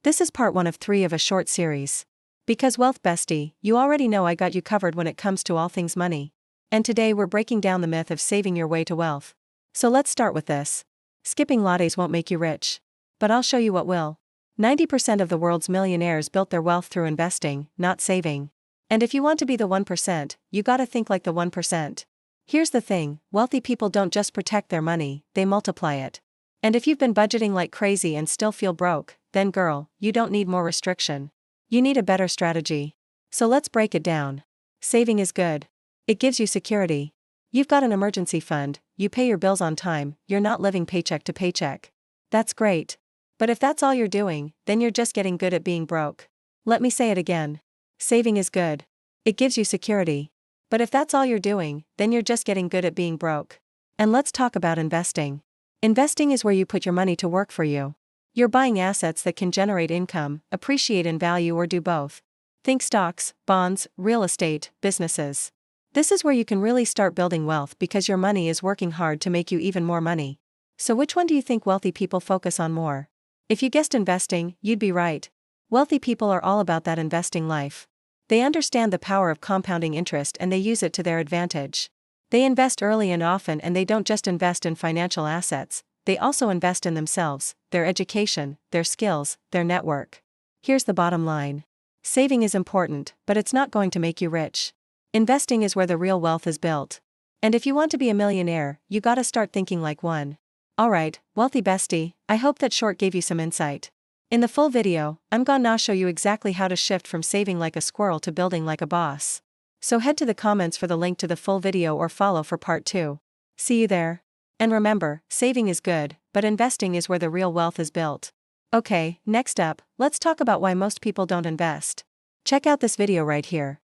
This is part 1 of 3 of a short series. Because Wealth Bestie, you already know I got you covered when it comes to all things money. And today we're breaking down the myth of saving your way to wealth. So let's start with this. Skipping lattes won't make you rich. But I'll show you what will. 90% of the world's millionaires built their wealth through investing, not saving. And if you want to be the 1%, you gotta think like the 1%. Here's the thing, wealthy people don't just protect their money, they multiply it. And if you've been budgeting like crazy and still feel broke, then girl, you don't need more restriction. You need a better strategy. So let's break it down. Saving is good. It gives you security. You've got an emergency fund, you pay your bills on time, you're not living paycheck to paycheck. That's great. But if that's all you're doing, then you're just getting good at being broke. Let me say it again. Saving is good. It gives you security. But if that's all you're doing, then you're just getting good at being broke. And let's talk about investing. Investing is where you put your money to work for you. You're buying assets that can generate income, appreciate in value, or do both. Think stocks, bonds, real estate, businesses. This is where you can really start building wealth because your money is working hard to make you even more money. So which one do you think wealthy people focus on more? If you guessed investing, you'd be right. Wealthy people are all about that investing life. They understand the power of compounding interest and they use it to their advantage. They invest early and often, and they don't just invest in financial assets, they also invest in themselves, their education, their skills, their network. Here's the bottom line. Saving is important, but it's not going to make you rich. Investing is where the real wealth is built. And if you want to be a millionaire, you gotta start thinking like one. Alright, wealthy bestie, I hope that short gave you some insight. In the full video, I'm gonna show you exactly how to shift from saving like a squirrel to building like a boss. So head to the comments for the link to the full video or follow for part 2. See you there. And remember, saving is good, but investing is where the real wealth is built. Okay, next up, let's talk about why most people don't invest. Check out this video right here.